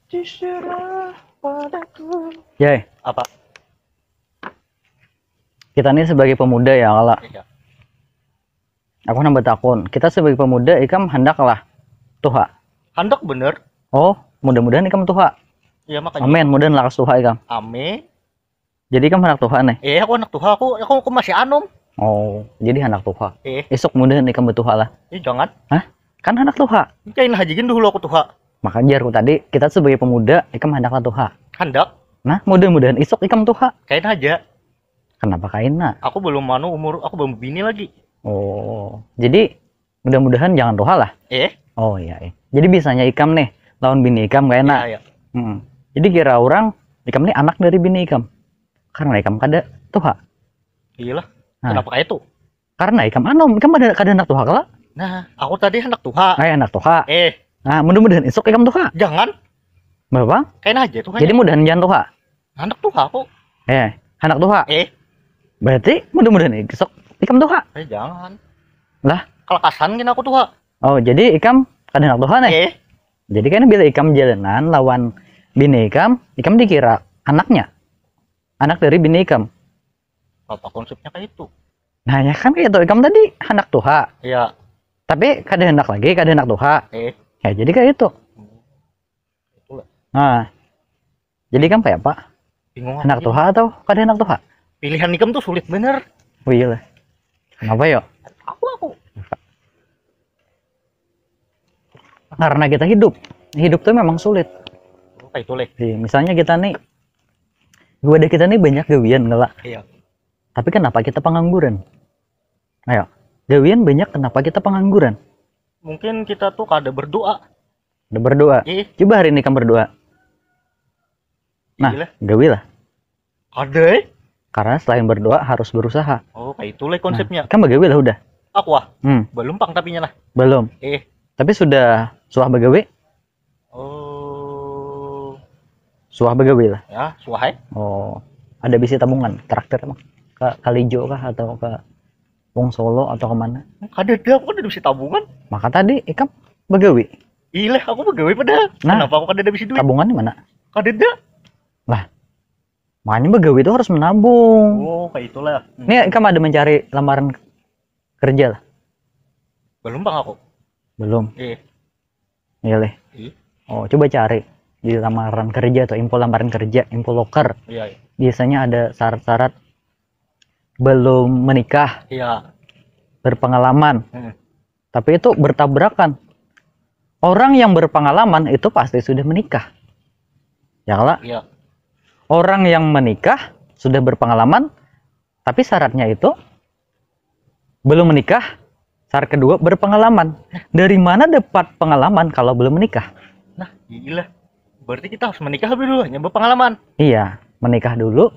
Diserah padaku. Jay, Apa? kita ini sebagai pemuda ya Allah. Iya. Aku nambah takun. Kita sebagai pemuda ikam hendaklah tuha. Handok bener. Oh, mudah-mudahan ikam tuha. Iya makanya. Amin, mudah lakas tuha ikam. Amin. Jadi ikam hendak tuha nih. Aku anak Tuhan, aku masih anom. Oh, jadi hendak tuha. Eh, Esok mudahan ikam betuha lah. jangan. Hah? Kan hendak tuha. Kain hajigin dulu aku Tuhan. Maka jarku tadi kita sebagai pemuda ikam hendaklah tuha. Handok. Nah, mudah-mudahan esok ikam tuha. Kain aja. Kenapa kaina? Aku belum umur, aku belum bini lagi. Oh, jadi mudah-mudahan jangan tuha lah. Oh iya, iya. Jadi bisanya ikam nih lawan bini ikam gak enak. Iya. Jadi kira orang ikam nih anak dari bini ikam. Karena ikam kada tuha. Iya lah. Nah. Kenapa kayak itu? Karena ikam anom, ikam kada anak tuha kala. Nah, aku tadi hendak Tuhan. Anak tuha. Nah, mudah-mudahan esok ikam tuha. Jangan. Bapak? Kain aja Tuhan. Jadi mudahan jangan tuha. Hendak Tuhan aku. Anak tuha. Berarti mudah-mudahan esok ikam tuha. Jangan. Lah, kalau kasan gini aku Tuhan. Oh, jadi ikam kada anak tuha nih. Jadi kan bila ikam jalanan lawan bini ikam dikira anaknya. Anak dari bini ikam. Apa konsepnya kayak itu? Nah, ya kan kayak itu ikam tadi anak tuha. Iya. Tapi kada hendak lagi, kada hendak tuha. Ya, jadi kayak itu. Itulah. Nah. Jadi kan kayak apa? Bingung. Anak tuha atau kada hendak tuha? Pilihan ikam tuh sulit bener. Oh iya lah. Kenapa yo? Aku. Karena kita hidup tuh memang sulit. Kayak itu leh. Misalnya kita nih, kita nih banyak gawian ngelak. Iya. Tapi kenapa kita pengangguran? Ayo, gawian banyak, kenapa kita pengangguran? Mungkin kita tuh kada berdoa. Udah berdoa. Coba hari ini kamu berdoa. Nah, gawi lah. Ada. Karena selain berdoa harus berusaha. Oh, kayak itu leh konsepnya. Nah, kan begawi lah udah. Aku belum pang tapinya lah. Belum. Tapi sudah suah begawi? Oh. Suah begawi lah. Ya, suah. Oh, ada bisi tabungan, traktir emang. Ke Kalijo kah atau ke Wong Solo atau kemana? Kada aku ada bisi tabungan. Maka tadi ikam begawi. Iya, aku begawi pada. Nah, kenapa aku kada bisi duit? Tabungan di mana? Kada. Lah, makanya begawi itu harus menabung. Oh, kayak itulah. Ini ikam ada mencari lamaran kerja lah? Belum bang aku. Belum. Iya leh. Oh, coba cari di lamaran kerja atau info lamaran kerja, info loker. Iya. Biasanya ada syarat-syarat belum menikah. Iya. Berpengalaman. Tapi itu bertabrakan. Orang yang berpengalaman itu pasti sudah menikah. Ya lah. Iya. Orang yang menikah sudah berpengalaman, tapi syaratnya itu belum menikah. Syarat kedua berpengalaman. Dari mana dapat pengalaman kalau belum menikah? Nah, gila. Berarti kita harus menikah dulu, hanya berpengalaman. Iya, menikah dulu.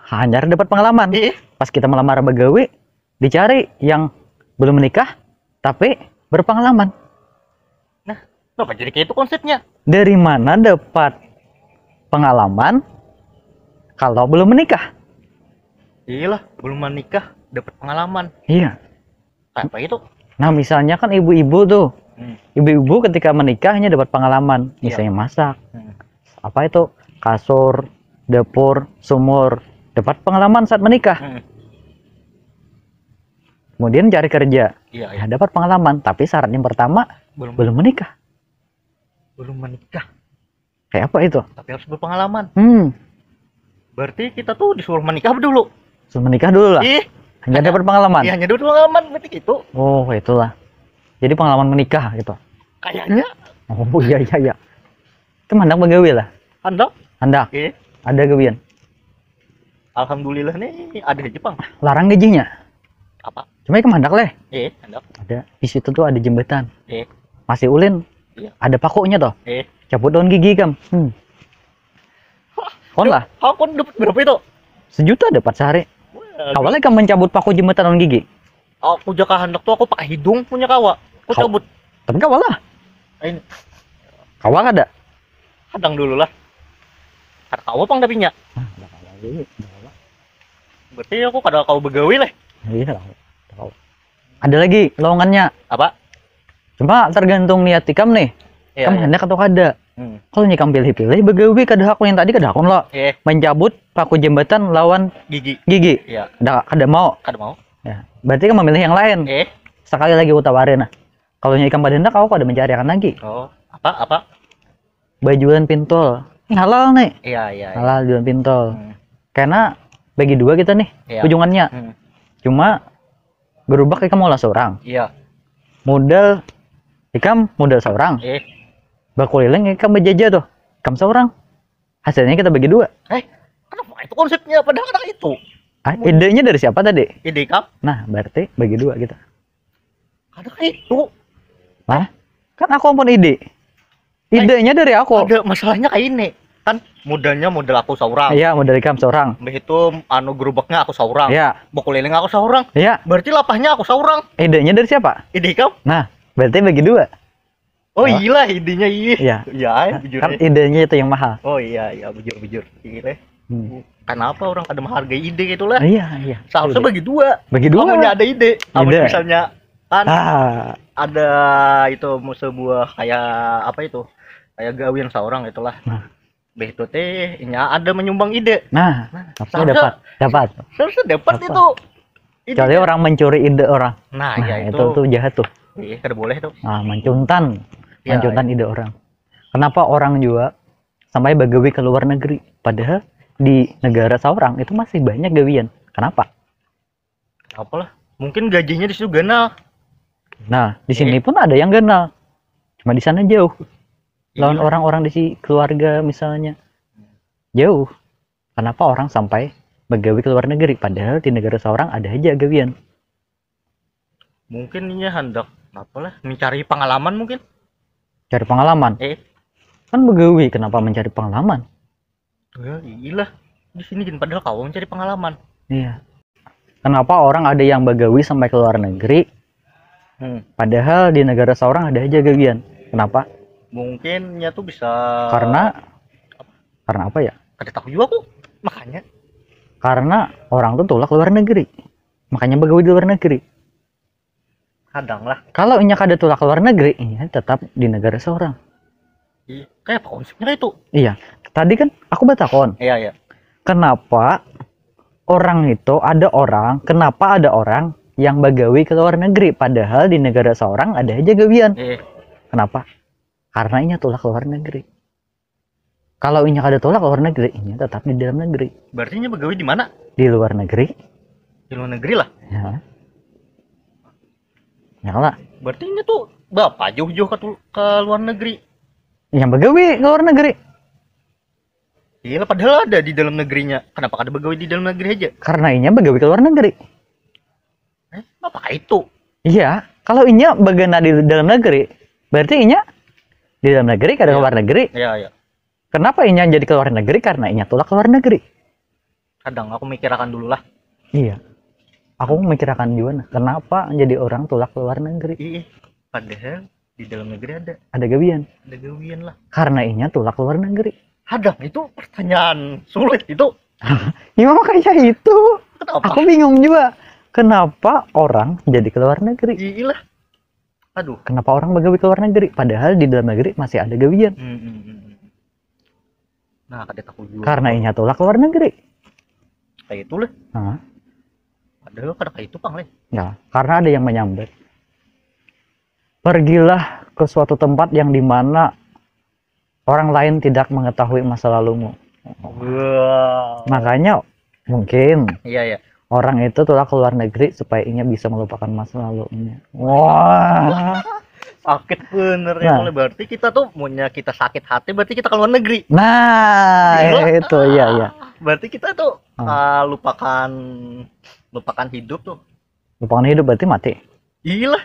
Hanya dapat pengalaman. Pas kita melamar begawi, dicari yang belum menikah, tapi berpengalaman. Nah, kenapa jadi kayak itu konsepnya? Dari mana dapat pengalaman kalau belum menikah? Iyalah, belum menikah dapat pengalaman. Iya. Apa itu? Nah, misalnya kan ibu-ibu tuh. Ibu-ibu ketika menikah hanya dapat pengalaman, misalnya masak. Apa itu? Kasur, dapur, sumur. Dapat pengalaman saat menikah. Kemudian cari kerja. Iya. Dapat pengalaman, tapi syarat yang pertama belum menikah. Belum menikah. Kayak apa itu? Tapi harus berpengalaman. Berarti kita tuh disuruh menikah dulu. Suruh menikah dulu lah. Hanya dapat pengalaman. Iya, hanya dapat pengalaman berarti gitu. Oh, itulah. Jadi pengalaman menikah gitu. Kayaknya. Oh, iya. Itu hendak begawi lah. Hendak? Ada gawian. Alhamdulillah nih ada di Jepang. Larang gajinya. Apa? Cuma ikam hendak leh. Hendak. Ada. Di situ tuh ada jembatan. Masih ulin. Iya. Ada pakunya toh. Cabut daun gigi kam. Kon lah. Aku dapat berapa itu? 1 juta dapat sehari. Awalnya kamu mencabut paku jembatan daun gigi. Aku jaka hendak tuh aku pakai hidung punya kawa. Aku cabut. Tapi kawal lah. Ini. Kawal ada. Hadang dulu lah. Ada kawa pang tapinya. Berarti aku kada kau begawi lah. Iya lah. Ada lagi lowongannya. Apa? Cuma tergantung niat ikam nih. Kamu hendak atau kada. Kalau nyikam pilih-pilih begawi kada hakun yang tadi kada hakun lo. Mencabut paku jembatan lawan gigi. Iya. Kada mau. Kada mau. Ya. Berarti kamu memilih yang lain. Sekali lagi ku tawarin. Nah. Kalau nyikam pada hendak kau kada mencarikan lagi. Oh, apa? Bajuan pintol. Ini halal nih. Iya. Halal bajuan pintol. Karena bagi dua kita nih ujungannya. Cuma berubah ikam mau seorang. Iya. Modal ikam modal seorang. Bakuliling ikam berjajah tuh. Ikam seorang. Hasilnya kita bagi dua. Kenapa itu konsepnya? Padahal ada itu. Idenya dari siapa tadi? Ide ikam. Nah, berarti bagi dua kita. Ada itu. Lah, kan aku ampun ide. Idenya dari aku. Ada masalahnya kayak ini. Kan modalnya modal aku seorang. Iya, modal ikam seorang. Habis itu gerobaknya aku seorang. Iya. Bakuliling aku seorang. Iya. Berarti lapahnya aku seorang. Idenya dari siapa? Ide ikam. Nah, berarti bagi dua. Oh iya, idenya iya. Iya. Bujur. Kan idenya itu yang mahal. Oh iya, bujur. Gila. Kenapa orang kada menghargai ide gitu lah? Iya. Seharusnya bagi dua. Bagi dua. Kamunya ada ide. Kamu Ide. misalnya kan ada itu sebuah kayak apa itu? Kayak gawian seorang itulah. Begitu teh, ada menyumbang ide. Nah, dapat. Seharusnya dapat itu. Kecuali orang mencuri ide orang. Nah ya itu tuh jahat tuh. Iya, kada boleh tuh. Mencuntan ide orang. Kenapa orang juga sampai begawi ke luar negeri? Padahal di negara seorang itu masih banyak gawian. Kenapa? Apalah? Mungkin gajinya di situ ganal. Nah, di sini pun ada yang ganal. Cuma di sana jauh. Lawan orang-orang di keluarga misalnya jauh. Kenapa orang sampai begawi ke luar negeri? Padahal di negara seorang ada aja gawian. Mungkin ini hendak apalah mencari pengalaman mungkin. Cari pengalaman. Kan begawi, kenapa mencari pengalaman? Iya. Di sini padahal kau mencari pengalaman. Iya. Kenapa orang ada yang begawi sampai ke luar negeri? Padahal di negara seorang ada aja gawian. Kenapa? Mungkinnya tuh bisa karena apa ya? Kada tahu juga aku. Makanya. Karena orang tuh tulak luar negeri. Makanya begawi di luar negeri. Kadang lah. Kalau inya kada tulak luar negeri, inya tetap di negara seorang. Kayak apa konsepnya itu? Iya. Tadi kan aku batakon. Iya. Kenapa kenapa ada orang yang begawi ke luar negeri padahal di negara seorang ada aja gawian? Kenapa? Karena inya tulak luar negeri. Kalau inya kada tulak luar negeri, inya tetap di dalam negeri. Berarti inya begawi di mana? Di luar negeri. Di luar negeri lah. Ya lah. Berarti inya tuh bapak jauh-jauh ke luar negeri. Yang begawi ke luar negeri. Iya, padahal ada di dalam negerinya. Kenapa kada begawi di dalam negeri aja? Karena inya begawi ke luar negeri. Apa itu? Iya, kalau inya bagana di dalam negeri, berarti inya di dalam negeri kada ke luar negeri. Iya. Kenapa inya jadi ke luar negeri? Karena inya tulak ke luar negeri. Kadang aku mikirkan dulu lah. Iya. Aku memikirkan juga, kenapa jadi orang tulak ke luar negeri? Iya. Padahal di dalam negeri ada gawian. Ada gawian lah. Karena inya tulak ke luar negeri. Itu pertanyaan sulit itu. Ya makanya itu. Kenapa? Aku bingung juga. Kenapa orang jadi ke luar negeri? Iya lah. Aduh. Kenapa orang begawi ke luar negeri? Padahal di dalam negeri masih ada gawian. Nah, kada tahu juga. Karena inya tulak ke luar negeri. Kayak itu lah. Padahal kada kayak itu pang lah. Ya, karena ada yang menyambat. Pergilah ke suatu tempat yang dimana orang lain tidak mengetahui masa lalumu. Makanya mungkin orang itu tulak ke luar negeri supaya inya bisa melupakan masa lalunya. Wah. Sakit bener ya. Berarti kita tuh kita sakit hati berarti kita ke luar negeri. Nah, itu iya. Berarti kita tuh lupakan hidup tuh. Lupakan hidup berarti mati. Iya lah.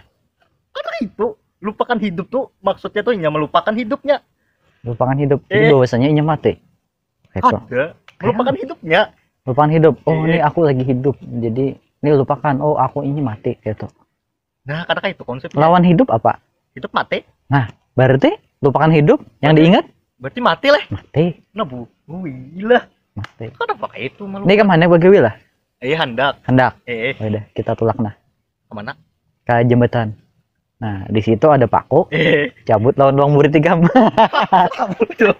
Karena itu lupakan hidup tuh maksudnya tuh inya melupakan hidupnya. Lupakan hidup. Jadi bahwasanya inya mati. Itu. Ada. Melupakan hidupnya. Lupakan hidup. Oh, ini aku lagi hidup. Jadi ini lupakan. Oh, aku ini mati gitu. Nah, karena itu konsepnya. Lawan hidup apa? Hidup mati. Nah, berarti lupakan hidup yang diingat? Berarti mati lah. Mati. Nah, Bu. Gila. Mati. Kenapa kayak itu malu? Ini kemana begawi lah? Hendak. Udah, kita tulak nah. Kemana? Ke jembatan. Nah, di situ ada paku, Eh, cabut lawan murid tikam. kamu tuh.